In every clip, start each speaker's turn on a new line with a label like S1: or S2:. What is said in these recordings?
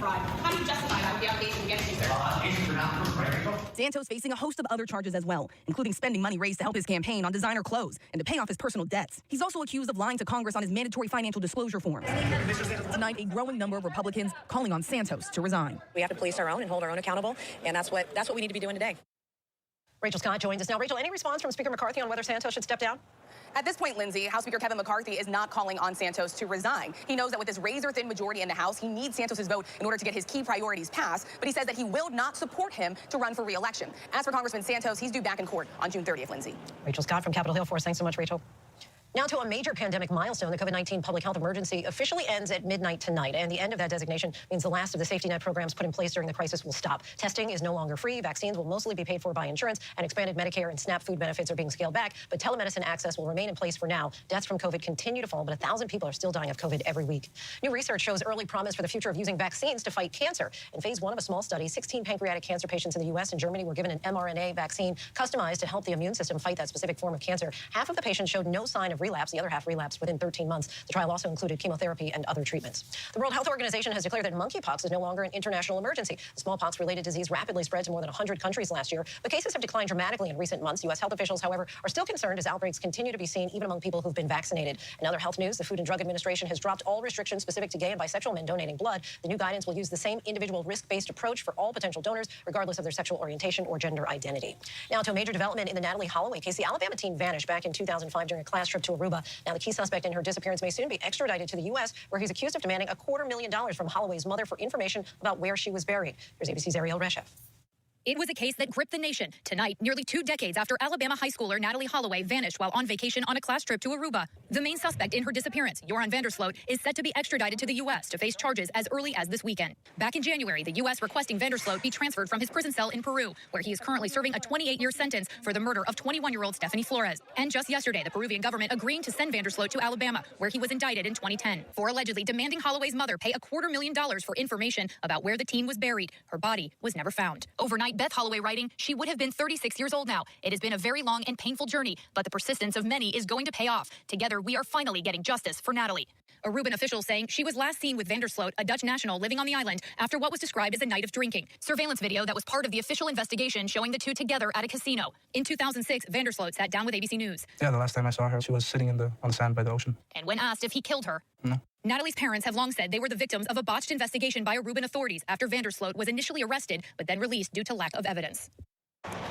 S1: fraud. How do you justify that with the allegations against you, sir?
S2: Allegations are not proven, right, Rachel?
S3: Santos facing a host of other charges as well, including spending money raised to help his campaign on designer clothes and to pay off his personal debts. He's also accused of lying to Congress on his mandatory financial disclosure forms. Tonight, a growing number of Republicans calling on Santos to resign.
S4: We have to police our own and hold our own accountable, and that's what we need to be doing today. Rachel Scott joins us now. Rachel, any response from Speaker McCarthy on whether Santos should step down?
S3: At this point, Lindsay, House Speaker Kevin McCarthy is not calling on Santos to resign. He knows that with this razor-thin majority in the House, he needs Santos' vote in order to get his key priorities passed, but he says that he will not support him to run for re-election. As for Congressman Santos, he's due back in court on June 30th, Lindsay.
S4: Rachel Scott from Capitol Hill for us. Thanks so much, Rachel. Now to a major pandemic milestone. The COVID-19 public health emergency officially ends at midnight tonight, and the end of that designation means the last of the safety net programs put in place during the crisis will stop. Testing is no longer free. Vaccines will mostly be paid for by insurance, and expanded Medicare and SNAP food benefits are being scaled back, but telemedicine access will remain in place for now. Deaths from COVID continue to fall, but 1,000 people are still dying of COVID every week. New research shows early promise for the future of using vaccines to fight cancer. In phase 1 of a small study, 16 pancreatic cancer patients in the U.S. and Germany were given an mRNA vaccine customized to help the immune system fight that specific form of cancer. Half of the patients showed no sign of relapse. The other half relapsed within 13 months. The trial also included chemotherapy and other treatments. The World Health Organization has declared that monkeypox is no longer an international emergency. The smallpox-related disease rapidly spread to more than 100 countries last year, but cases have declined dramatically in recent months. U.S. health officials, however, are still concerned as outbreaks continue to be seen even among people who've been vaccinated. In other health news, the Food and Drug Administration has dropped all restrictions specific to gay and bisexual men donating blood. The new guidance will use the same individual risk-based approach for all potential donors, regardless of their sexual orientation or gender identity. Now to a major development in the Natalie Holloway case. The Alabama teen vanished back in 2005 during a class trip to Aruba. Now the key suspect in her disappearance may soon be extradited to the U.S., where he's accused of demanding $250,000 from Holloway's mother for information about where she was buried. Here's ABC's Ariel Reshef.
S5: It was a case that gripped the nation. Tonight, nearly 2 decades after Alabama high schooler Natalie Holloway vanished while on vacation on a class trip to Aruba. The main suspect in her disappearance, Joran Vandersloot, is set to be extradited to the U.S. to face charges as early as this weekend. Back in January, the U.S. requesting Vandersloot be transferred from his prison cell in Peru, where he is currently serving a 28-year sentence for the murder of 21-year-old Stephanie Flores. And just yesterday, the Peruvian government agreeing to send Vandersloot to Alabama, where he was indicted in 2010 for allegedly demanding Holloway's mother pay $250,000 for information about where the teen was buried. Her body was never found. Overnight, Beth Holloway writing, she would have been 36 years old now. It has been a very long and painful journey, but the persistence of many is going to pay off. Together, we are finally getting justice for Natalie. Aruban officials saying she was last seen with Vandersloot, a Dutch national living on the island, after what was described as a night of drinking. Surveillance video that was part of the official investigation showing the two together at a casino. In 2006, Vandersloot sat down with ABC News.
S6: Yeah, the last time I saw her, she was sitting on the sand by the ocean.
S5: And when asked if he killed her,
S6: No.
S5: Natalie's parents have long said they were the victims of a botched investigation by Aruban authorities after Vandersloot was initially arrested, but then released due to lack of evidence.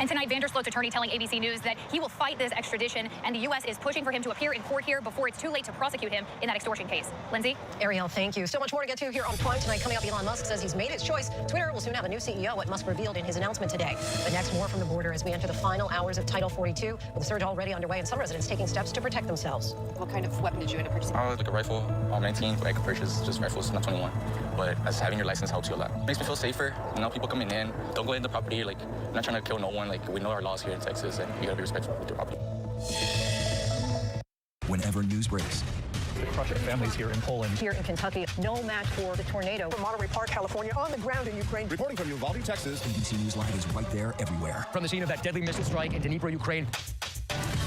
S5: And tonight, Vandersloot's attorney telling ABC News that he will fight this extradition, and the U.S. is pushing for him to appear in court here before it's too late to prosecute him in that extortion case. Lindsay?
S4: Ariel, thank you. So much more to get to here on Prime tonight. Coming up, Elon Musk says he's made his choice. Twitter will soon have a new CEO, what Musk revealed in his announcement today. But next, more from the border as we enter the final hours of Title 42, with the surge already underway and some residents taking steps to protect themselves.
S1: What kind of weapon did you end up purchasing?
S7: Like a rifle. I'm 19, I could purchase just rifles, not 21. But as having your license helps you a lot. Makes me feel safer. You know, people coming in, don't go in the property. Like, I'm not trying to kill no one. Like, we know our laws here in Texas, and you gotta be respectful with your property.
S8: Whenever news breaks,
S9: Crushing families here in Poland.
S4: Here in Kentucky, no match for the tornado.
S10: From Monterey Park, California, on the ground in Ukraine.
S8: Reporting from Uvalde, Texas, ABC News Live is right there everywhere.
S9: From the scene of that deadly missile strike in Dnipro, Ukraine.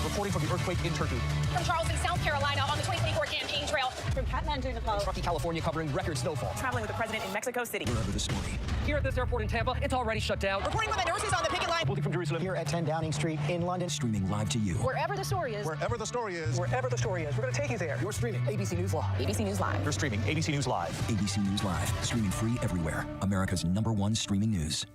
S9: Reporting from the earthquake in Turkey.
S1: From Charleston, South Carolina, on the 2024 campaign trail.
S10: From Kathmandu, Nepal.
S9: Rocky, California, covering record snowfall.
S10: Traveling with the president in Mexico City.
S8: Wherever the story.
S9: Here at this airport in Tampa, it's already shut down.
S10: Reporting with the nurses on the picket line.
S9: Reporting from Jerusalem.
S10: Here at 10 Downing Street in London.
S8: Streaming live to you.
S4: Wherever the story is.
S8: Wherever the story is.
S10: Wherever the story is. We're going to take you there.
S9: You're streaming ABC News Live.
S3: ABC News Live.
S9: You're streaming ABC News Live.
S8: ABC News Live. Streaming free everywhere. America's #1 streaming news.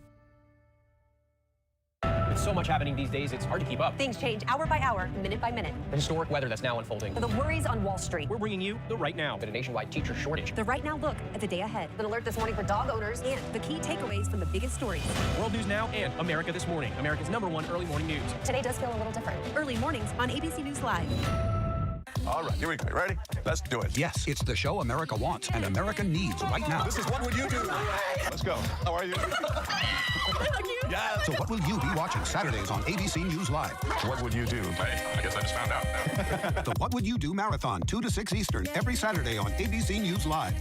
S9: With so much happening these days, it's hard to keep up.
S4: Things change hour by hour, minute by minute.
S9: The historic weather that's now unfolding.
S4: The worries on Wall Street.
S9: We're bringing you the right now. Been a nationwide teacher shortage.
S4: The right now look at the day ahead. An alert this morning for dog owners and the key takeaways from the biggest stories.
S9: World News Now and America This Morning. America's #1 early morning news.
S4: Today does feel a little different. Early mornings on ABC News Live.
S11: All right, here we go. Ready? Let's do it.
S8: Yes, it's the show America wants and America needs right now.
S11: This is What Would You Do? Let's go. How are you? Yeah.
S8: So what will you be watching Saturdays on ABC News Live?
S11: What would you do? I guess I just found out.
S8: The What Would You Do Marathon, 2 to 6 Eastern, every Saturday on ABC News Live.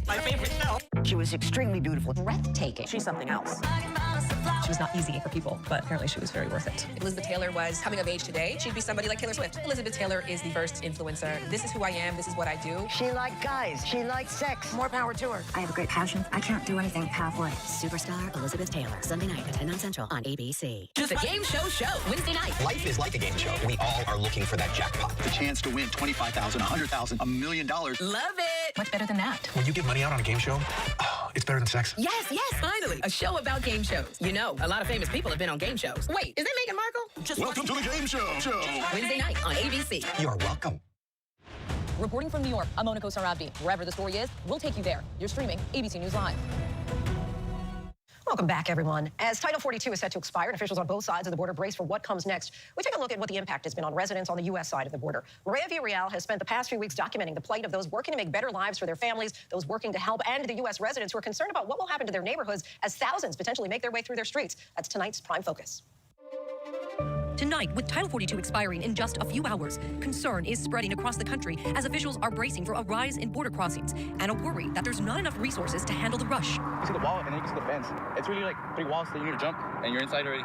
S10: My favorite show.
S2: She was extremely beautiful.
S4: Breathtaking.
S10: She's something else.
S12: She was not easy for people, but apparently she was very worth it.
S3: If Elizabeth Taylor was coming of age today, she'd be somebody like Taylor Swift. Elizabeth Taylor is the first influencer. This is who I am. This is what I do.
S2: She liked guys. She liked sex.
S10: More power to her.
S13: I have a great passion. I can't do anything halfway. Superstar Elizabeth Taylor. Sunday night at 10 on Central on ABC.
S3: The Game Show Wednesday night.
S14: Life is like a game show. We all are looking for that jackpot. The chance to win $25,000, $100,000, $1 million.
S3: Love it.
S12: Much better than that.
S6: When you give money out on a game show, it's better than sex.
S3: Yes, finally. A show about game shows. You know, a lot of famous people have been on game shows. Wait, is that Meghan Markle?
S11: Welcome to the game show.
S3: Wednesday night on ABC.
S14: You're welcome.
S3: Reporting from New York, I'm Monica Sarabdi. Wherever the story is, we'll take you there. You're streaming ABC News Live.
S4: Welcome back, everyone. As Title 42 is set to expire and officials on both sides of the border brace for what comes next, we take a look at what the impact has been on residents on the U.S. side of the border. Maria Villarreal has spent the past few weeks documenting the plight of those working to make better lives for their families, those working to help, and the U.S. residents who are concerned about what will happen to their neighborhoods as thousands potentially make their way through their streets. That's tonight's Prime Focus.
S5: Tonight, with Title 42 expiring in just a few hours, concern is spreading across the country as officials are bracing for a rise in border crossings and a worry that there's not enough resources to handle the rush.
S7: You see the wall and then you can see the fence. It's really like 3 walls that you need to jump and you're inside already.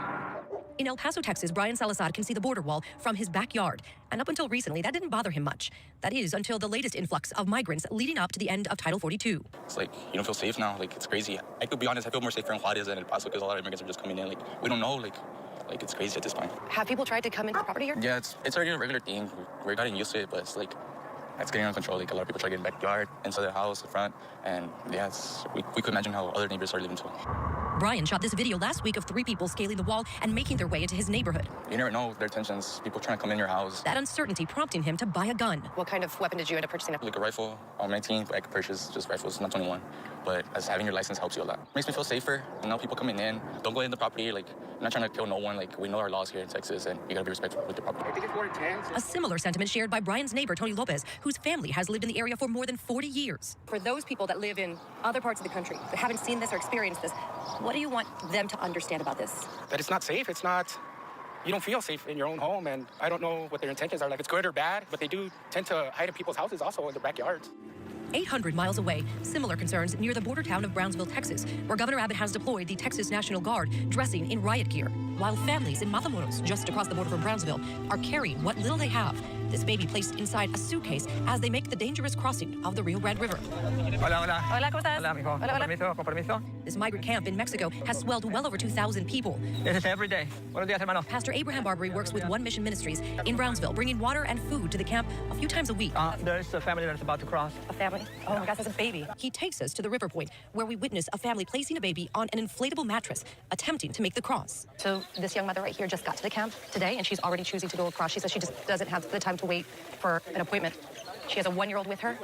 S5: In El Paso, Texas, Brian Salazar can see the border wall from his backyard. And up until recently, that didn't bother him much. That is, until the latest influx of migrants leading up to the end of Title 42.
S7: It's like, you don't feel safe now. Like, it's crazy. I could be honest, I feel more safer in Juarez than El Paso because a lot of immigrants are just coming in. Like, we don't know, like it's crazy at this point.
S3: Have people tried to come into the property here?
S7: Yeah, it's already a regular thing. We're getting used to it, but it's like, it's getting out of control. Like, a lot of people try to get in the backyard, inside their house, the front, and yeah, we could imagine how other neighbors are living too.
S5: Brian shot this video last week of 3 people scaling the wall and making their way into his neighborhood.
S7: You never know their intentions. People trying to come in your house.
S5: That uncertainty prompting him to buy a gun.
S3: What kind of weapon did you end up purchasing?
S7: Like a rifle. I'm 19, I could purchase just rifles, not 21. But as having your license helps you a lot. Makes me feel safer. You know, people coming in, don't go in the property. Like, I'm not trying to kill no one. Like, we know our laws here in Texas, and you gotta be respectful with the property.
S11: I think it's more intense.
S5: A similar sentiment shared by Brian's neighbor, Tony Lopez, whose family has lived in the area for more than 40 years.
S3: For those people that live in other parts of the country that haven't seen this or experienced this, what do you want them to understand about this?
S15: That it's not safe. It's not, you don't feel safe in your own home, and I don't know what their intentions are. Like, it's good or bad, but they do tend to hide in people's houses also in their backyards.
S5: 800 miles away, similar concerns near the border town of Brownsville, Texas, where Governor Abbott has deployed the Texas National Guard dressing in riot gear, while families in Matamoros, just across the border from Brownsville, are carrying what little they have. This baby placed inside a suitcase as they make the dangerous crossing of the Rio Grande River.
S9: Hola, hola.
S3: Hola, ¿cómo estás?
S9: Hola, mijo.
S3: Hola, hola.
S9: Con permiso.
S5: This migrant camp in Mexico has swelled well over 2,000 people.
S9: This is every day. Buenos días, hermano.
S5: Pastor Abraham Barbary works with One Mission Ministries in Brownsville, bringing water and food to the camp a few times a week.
S9: There's a family that's about to cross.
S3: A family? Oh my gosh, that's a baby.
S5: He takes us to the river point, where we witness a family placing a baby on an inflatable mattress, attempting to make the cross.
S3: So this young mother right here just got to the camp today, and she's already choosing to go across. She says she just doesn't have the time to wait for an appointment. She has a 1-year-old with her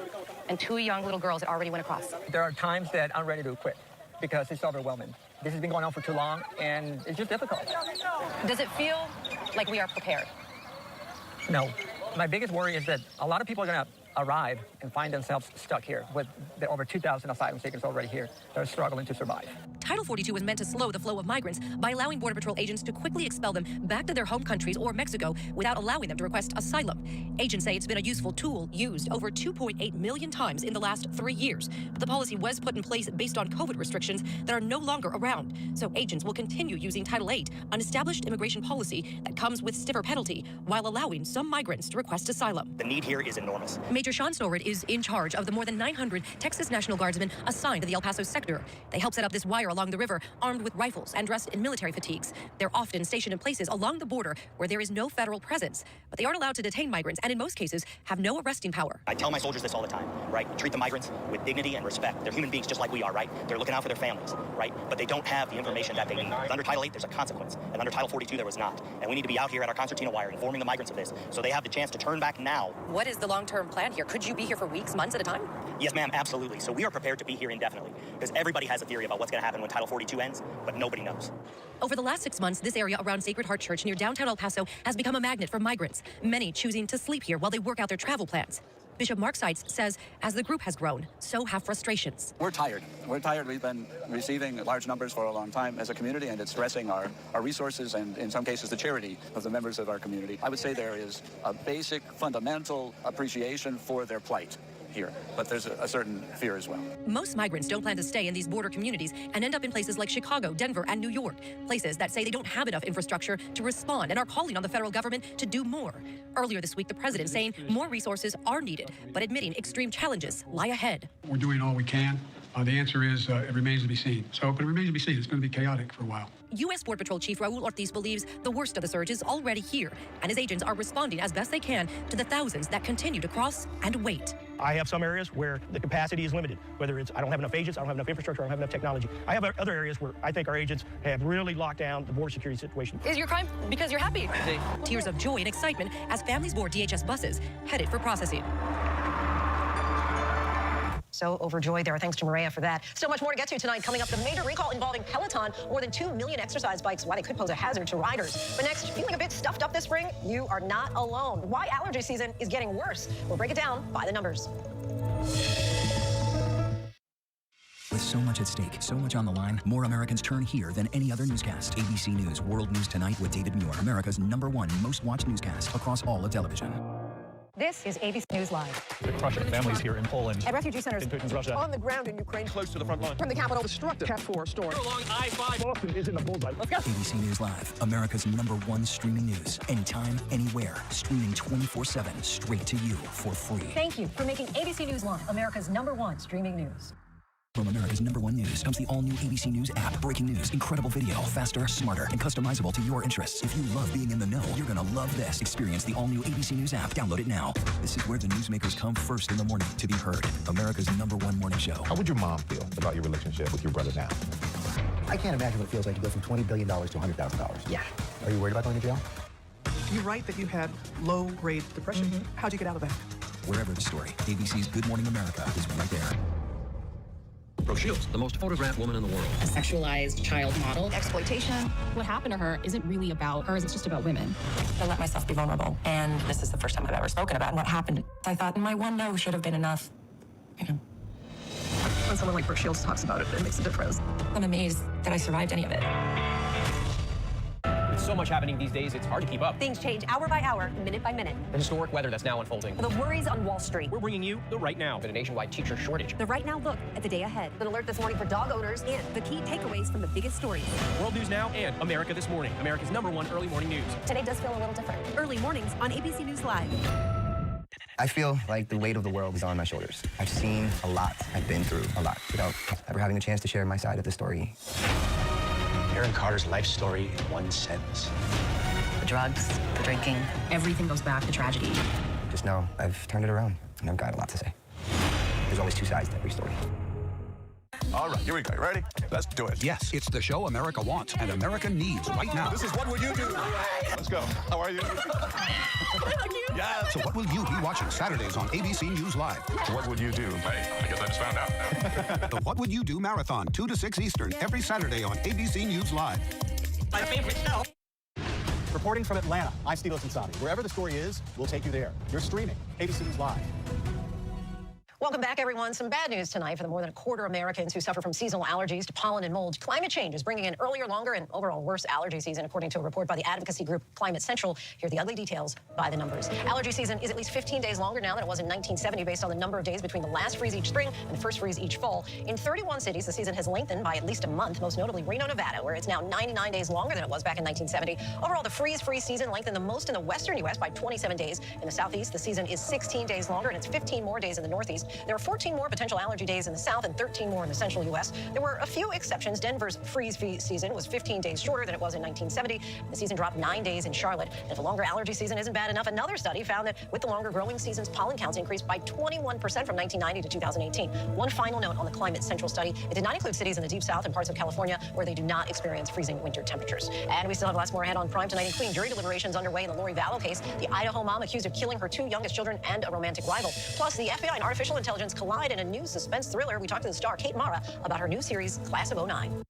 S3: and 2 young little girls that already went across.
S9: There are times that I'm ready to quit because it's overwhelming. This has been going on for too long, and it's just difficult.
S3: Does it feel like we are prepared?
S9: No. My biggest worry is that a lot of people are going to arrive and find themselves stuck here with the over 2,000 asylum seekers already here that are struggling to survive.
S5: Title 42 was meant to slow the flow of migrants by allowing Border Patrol agents to quickly expel them back to their home countries or Mexico without allowing them to request asylum. Agents say it's been a useful tool used over 2.8 million times in the last 3 years. But the policy was put in place based on COVID restrictions that are no longer around. So agents will continue using Title 8, an established immigration policy that comes with stiffer penalty while allowing some migrants to request asylum.
S14: The need here is enormous.
S5: Major Sean Snorrid is in charge of the more than 900 Texas National Guardsmen assigned to the El Paso sector. They help set up this wire along the river, armed with rifles and dressed in military fatigues. They're often stationed in places along the border where there is no federal presence, but they aren't allowed to detain migrants and in most cases have no arresting power.
S14: I tell my soldiers this all the time, right? Treat the migrants with dignity and respect. They're human beings just like we are, right? They're looking out for their families, right? But they don't have the information that they need. Under Title 8, there's a consequence, and under Title 42, there was not. And we need to be out here at our concertina wire informing the migrants of this so they have the chance to turn back now.
S3: What is the long-term plan here? Could you be here for weeks, months at a time?
S14: Yes, ma'am, absolutely. So we are prepared to be here indefinitely because everybody has a theory about what's going to happen when Title 42 ends, but nobody knows.
S5: Over the last 6 months, this area around Sacred Heart Church near downtown El Paso has become a magnet for migrants, many choosing to sleep here while they work out their travel plans. Bishop Mark Seitz says as the group has grown, so have frustrations.
S16: We're tired. We're tired. We've been receiving large numbers for a long time as a community, and it's stressing our resources and, in some cases, the charity of the members of our community. I would say there is a basic, fundamental appreciation for their plight. here, but there's a certain fear as well.
S5: Most migrants don't plan to stay in these border communities and end up in places like Chicago, Denver, and New York, places that say they don't have enough infrastructure to respond and are calling on the federal government to do more. Earlier this week, the president saying more resources are needed, but admitting extreme challenges lie ahead.
S17: We're doing all we can. The answer is it remains to be seen. But it remains to be seen. It's going to be chaotic for a while.
S5: U.S. Border Patrol Chief Raul Ortiz believes the worst of the surge is already here, and his agents are responding as best they can to the thousands that continue to cross and wait.
S18: I have some areas where the capacity is limited, whether it's I don't have enough agents, I don't have enough infrastructure, I don't have enough technology. I have other areas where I think our agents have really locked down the border security situation.
S5: Is your crime because you're happy? Tears of joy and excitement as families board DHS buses headed for processing.
S4: So overjoyed there. Thanks to Maria for that. So much more to get to tonight. Coming up, the major recall involving Peloton. More than 2 million exercise bikes. Why they could pose a hazard to riders. But next, feeling a bit stuffed up this spring? You are not alone. Why allergy season is getting worse. We'll break it down by the numbers.
S8: With so much at stake, so much on the line, more Americans turn here than any other newscast. ABC News World News Tonight with David Muir, America's #1 most watched newscast across all of television.
S4: This is ABC News Live.
S19: The crushing families here in Poland.
S4: At refugee centers.
S19: In Putin's Russia.
S10: On the ground in Ukraine.
S19: Close to the front line.
S10: From the capital, destructive Cat 4 storm.
S19: Along I-5.
S10: Boston is in the bullseye. Let's go.
S8: ABC News Live, America's #1 streaming news. Anytime, anywhere. Streaming 24/7 straight to you for free.
S4: Thank you for making ABC News Live America's #1 streaming news.
S8: From America's #1 news comes the all-new ABC News app. Breaking news, incredible video, faster, smarter, and customizable to your interests. If you love being in the know, you're going to love this. Experience the all-new ABC News app. Download it now. This is where the newsmakers come first in the morning to be heard. America's #1 morning show.
S6: How would your mom feel about your relationship with your brother now?
S2: I can't imagine what it feels like to go from $20 billion to $100,000.
S10: Yeah.
S2: Are you worried about going to jail?
S10: You write that you had low-grade depression. How'd you get out of that?
S8: Wherever the story, ABC's Good Morning America is right there.
S20: Brooke Shields, the most photographed woman in the world.
S21: A sexualized child model.
S22: Exploitation.
S21: What happened to her isn't really about her, it's just about women.
S22: I let myself be vulnerable, and this is the first time I've ever spoken about what happened. I thought my one no should have been enough. You know.
S12: When someone like Brooke Shields talks about it, it makes a difference.
S22: I'm amazed that I survived any of it.
S23: With so much happening these days, it's hard to keep up.
S24: Things change hour by hour, minute by minute.
S23: The historic weather that's now unfolding.
S24: The worries on Wall Street.
S23: We're bringing you the Right Now. The nationwide teacher shortage.
S24: The Right Now look at the day ahead. An alert this morning for dog owners and the key takeaways from the biggest stories.
S23: World News Now and America This Morning. America's #1 early morning news.
S24: Today does feel a little different. Early mornings on ABC News Live.
S2: I feel like the weight of the world is on my shoulders. I've seen a lot. I've been through a lot without ever having a chance to share my side of the story.
S6: Aaron Carter's life story in one sentence.
S22: The drugs, the drinking, everything goes back to tragedy.
S2: Just know I've turned it around, and I've got a lot to say. There's always two sides to every story.
S11: All right, here we go. You ready? Let's do it.
S25: Yes, it's the show America wants and America needs right now.
S11: This is What Would You Do? Let's go. How are you?
S25: So what will you be watching Saturdays on ABC News Live?
S11: What would you do? Hey, I guess I just found out.
S25: The What Would You Do Marathon, 2 to 6 Eastern, every Saturday on ABC News Live.
S10: My favorite show. Reporting from Atlanta, I'm Steve Sadi. Wherever the story is, we'll take you there. You're streaming ABC News Live.
S4: Welcome back, everyone. Some bad news tonight for the more than a quarter of Americans who suffer from seasonal allergies to pollen and mold. Climate change is bringing in earlier, longer, and overall worse allergy season, according to a report by the advocacy group Climate Central. Here are the ugly details by the numbers. Allergy season is at least 15 days longer now than it was in 1970, based on the number of days between the last freeze each spring and the first freeze each fall. In 31 cities, the season has lengthened by at least a month, most notably Reno, Nevada, where it's now 99 days longer than it was back in 1970. Overall, the freeze-free season lengthened the most in the western U.S. by 27 days. In the southeast, the season is 16 days longer, and it's 15 more days in the northeast. There are 14 more potential allergy days in the south and 13 more in the central U.S. There were a few exceptions. Denver's freeze-free season was 15 days shorter than it was in 1970. The season dropped 9 days in Charlotte. And if a longer allergy season isn't bad enough, another study found that with the longer growing seasons, pollen counts increased by 21% from 1990 to 2018. One final note on the Climate Central study. It did not include cities in the deep south and parts of California where they do not experience freezing winter temperatures. And we still have lots more ahead on Prime tonight, including jury deliberations underway in the Lori Vallow case, the Idaho mom accused of killing her 2 youngest children, and a romantic rival. Plus, the FBI and artificial intelligence collide in a new suspense thriller. We talked to the star Kate Mara about her new series, Class of '09.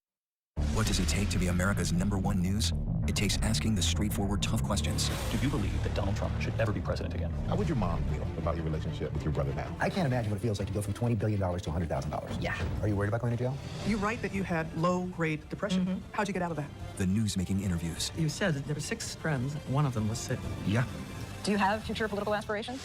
S8: What does it take to be America's #1 news? It takes asking the straightforward, tough questions.
S19: Do you believe that Donald Trump should ever be president again?
S6: How would your mom feel about your relationship with your brother now?
S2: I can't imagine what it feels like to go from $20 billion to $100,000.
S10: Yeah.
S2: Are you worried about going to jail?
S10: You write that you had low-grade depression. How'd you get out of that?
S8: The news-making interviews.
S12: You said that there were 6 friends, one of them was sick.
S8: Yeah.
S12: Do you have future political aspirations?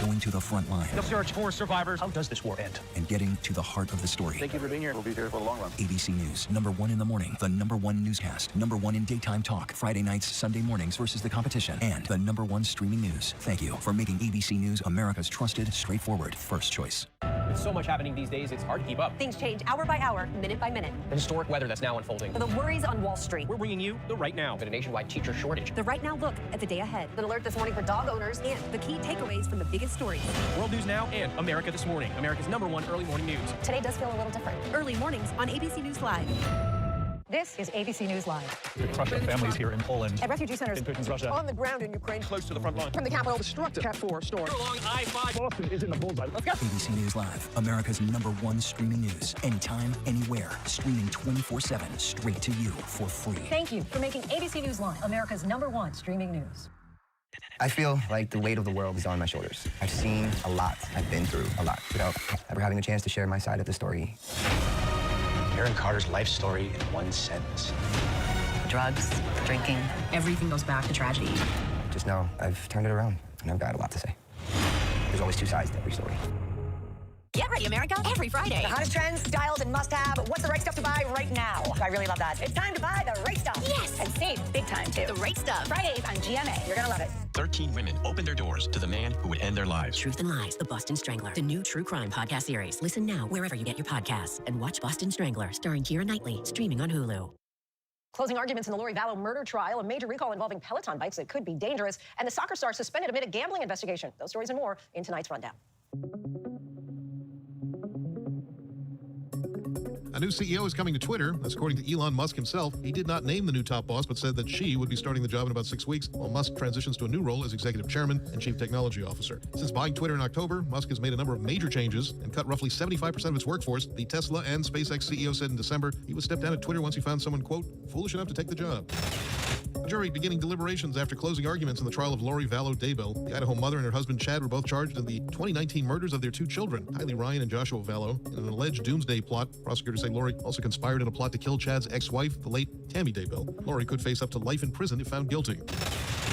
S8: Going to the front line.
S18: The search for survivors. How does this war end?
S8: And getting to the heart of the story.
S16: Thank you for being here. We'll be here for the long run.
S8: ABC News, #1 in the morning, the #1 newscast, #1 in daytime talk, Friday nights, Sunday mornings versus the competition, and the #1 streaming news. Thank you for making ABC News America's trusted, straightforward first choice.
S23: With so much happening these days, it's hard to keep up.
S24: Things change hour by hour, minute by minute.
S23: The historic weather that's now unfolding.
S24: The worries on Wall Street.
S23: We're bringing you the Right Now, with a nationwide teacher shortage.
S24: The Right Now look at the day ahead. An alert this morning for dog owners and the key takeaways from the biggest stories.
S23: World News Now and America This Morning, America's #1 early morning news.
S24: Today does feel a little different. Early mornings on ABC News Live. This is ABC News Live.
S19: The crush of families here in Poland.
S24: At refugee centers
S19: in Putin's Russia.
S24: on the ground in Ukraine.
S18: Close to the front line.
S3: From the Capitol,
S18: Destructive Cat 4 storm.
S23: Along I-5.
S18: Boston is in the bullseye. Let's go.
S8: ABC News Live, America's #1 streaming news. Anytime, anywhere. Streaming 24/7 straight to you for free.
S4: Thank you for making ABC News Live America's #1 streaming news.
S2: I feel like the weight of the world is on my shoulders. I've seen a lot. I've been through a lot without ever having a chance to share my side of the story.
S6: Aaron Carter's life story in one sentence.
S22: Drugs, drinking, everything goes back to tragedy.
S2: Just know I've turned it around, and I've got a lot to say. There's always two sides to every story.
S24: Get ready, America, every Friday. The hottest trends, styles, and must-have. What's the right stuff to buy right now? I really love that. It's time to buy the right stuff. Yes, and save big time, too. The right stuff. Fridays on GMA. You're going to love it.
S20: 13 women opened their doors to the man who would end their lives.
S1: Truth and Lies, The Boston Strangler, the new true crime podcast series. Listen now wherever you get your podcasts and watch Boston Strangler, starring Keira Knightley, streaming on Hulu.
S4: Closing arguments in the Lori Vallow murder trial, a major recall involving Peloton bikes that could be dangerous, and the soccer star suspended amid a gambling investigation. Those stories and more in tonight's rundown.
S7: A new CEO is coming to Twitter. That's according to Elon Musk himself. He did not name the new top boss, but said that she would be starting the job in about 6 weeks, while Musk transitions to a new role as executive chairman and chief technology officer. Since buying Twitter in October, Musk has made a number of major changes and cut roughly 75% of its workforce. The Tesla and SpaceX CEO said in December he would step down at Twitter once he found someone, quote, foolish enough to take the job. The jury beginning deliberations after closing arguments in the trial of Lori Vallow Daybell. The Idaho mother and her husband Chad were both charged in the 2019 murders of their two children, Kylie Ryan and Joshua Vallow, in an alleged doomsday plot. Prosecutors say Lori also conspired in a plot to kill Chad's ex-wife, the late Tammy Daybell. Lori could face up to life in prison if found guilty.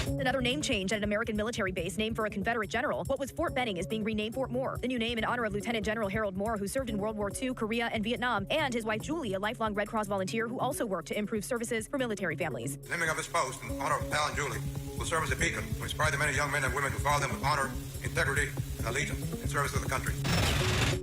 S9: Another name change at an American military base named for a Confederate general. What was Fort Benning is being renamed Fort Moore. The new name in honor of Lieutenant General Harold Moore, who served in World War II, Korea, and Vietnam, and his wife Julie, a lifelong Red Cross volunteer who also worked to improve services for military families.
S13: The naming of this post in honor of Pal and Julie will serve as a beacon to inspire the many young men and women who follow them with honor, integrity, and allegiance in service to the country.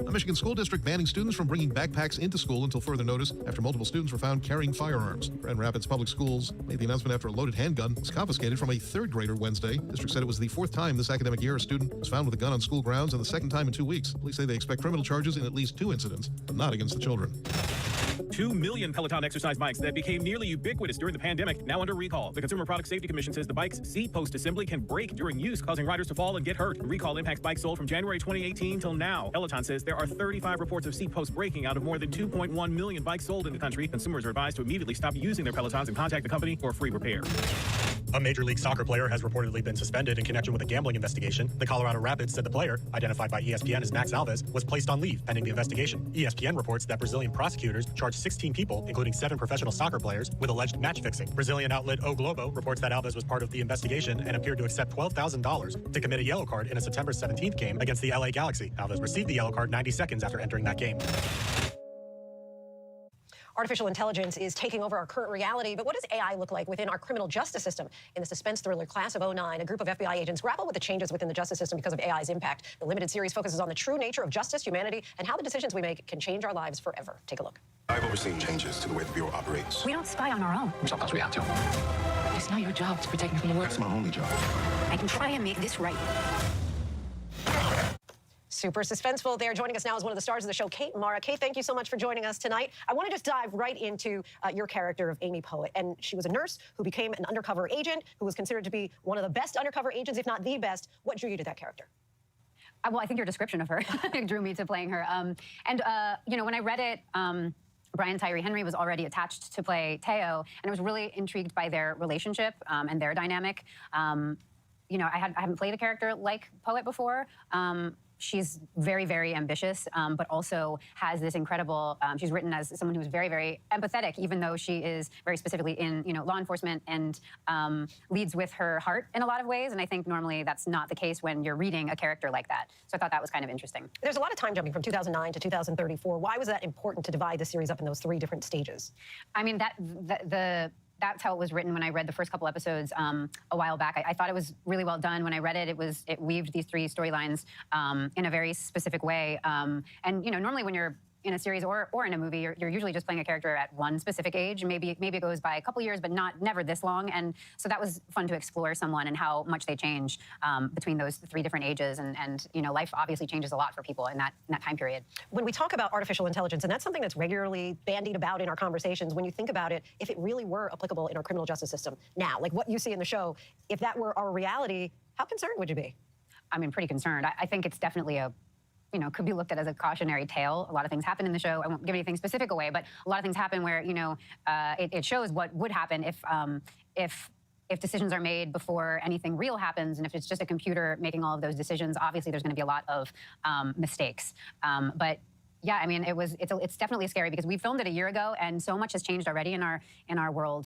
S7: A Michigan school district banning students from bringing backpacks into school until further notice after multiple students were found carrying firearms. Grand Rapids Public Schools made the announcement after a loaded handgun was confiscated from a third grader Wednesday. District said it was the fourth time this academic year a student was found with a gun on school grounds and the second time in 2 weeks. Police say they expect criminal charges in at least 2 incidents, but not against the children.
S23: 2 million Peloton exercise bikes that became nearly ubiquitous during the pandemic, now under recall. The Consumer Product Safety Commission says the bike's seat post assembly can break during use, causing riders to fall and get hurt. The recall impacts bikes sold from January 2018 till now. Peloton says there are 35 reports of seat posts breaking out of more than 2.1 million bikes sold in the country. Consumers are advised to immediately stop using their Pelotons and contact the company for a free repair.
S10: A Major League Soccer player has reportedly been suspended in connection with a gambling investigation. The Colorado Rapids said the player, identified by ESPN as Max Alves, was placed on leave pending the investigation. ESPN reports that Brazilian prosecutors charged 16 people, including 7 professional soccer players, with alleged match fixing. Brazilian outlet O Globo reports that Alves was part of the investigation and appeared to accept $12,000 to commit a yellow card in a September 17th game against the LA Galaxy. Alves received the yellow card 90 seconds after entering that game.
S4: Artificial intelligence is taking over our current reality, but what does AI look like within our criminal justice system? In the suspense thriller Class of '09, a group of FBI agents grapple with the changes within the justice system because of AI's impact. The limited series focuses on the true nature of justice, humanity, and how the decisions we make can change our lives forever. Take a look.
S25: I've overseen changes to the way the Bureau operates.
S1: We don't spy on our own.
S25: Sometimes we have to.
S1: It's not your job to protect me from the world.
S25: That's my only job.
S1: I can try and make this right.
S4: Super suspenseful there. Joining us now is one of the stars of the show, Kate Mara. Kate, thank you so much for joining us tonight. I want to just dive right into your character of Amy Poet. And she was a nurse who became an undercover agent, who was considered to be one of the best undercover agents, if not the best. What drew you to that character?
S15: Well, I think your description of her drew me to playing her. You know, when I read it, Brian Tyree Henry was already attached to play Teo, and I was really intrigued by their relationship and their dynamic. You know, I haven't played a character like Poet before. she's very, very ambitious, but also has this incredible, she's written as someone who's very, very empathetic, even though she is very specifically in, law enforcement and leads with her heart in a lot of ways. And I think normally that's not the case when you're reading a character like that. So I thought that was kind of interesting.
S4: There's a lot of time jumping from 2009 to 2034. Why was that important to divide the series up in those 3 different stages?
S15: I mean, that's how it was written when I read the first couple episodes a while back. I thought it was really well done. When I read it, it weaved these 3 storylines in a very specific way. And normally when you're in a series or in a movie, you're usually just playing a character at one specific age. Maybe it goes by a couple years, but never this long. And so that was fun to explore someone and how much they change between those 3 different ages. And life obviously changes a lot for people in that time period.
S4: When we talk about artificial intelligence, and that's something that's regularly bandied about in our conversations, when you think about it, if it really were applicable in our criminal justice system now, like what you see in the show, if that were our reality, how concerned would you be?
S15: I mean, pretty concerned. I think it's definitely could be looked at as a cautionary tale. A lot of things happen in the show. I won't give anything specific away, but a lot of things happen where, it shows what would happen if decisions are made before anything real happens, and if it's just a computer making all of those decisions, obviously there's going to be a lot of mistakes. But yeah, I mean, it's definitely scary because we filmed it a year ago, and so much has changed already in our world.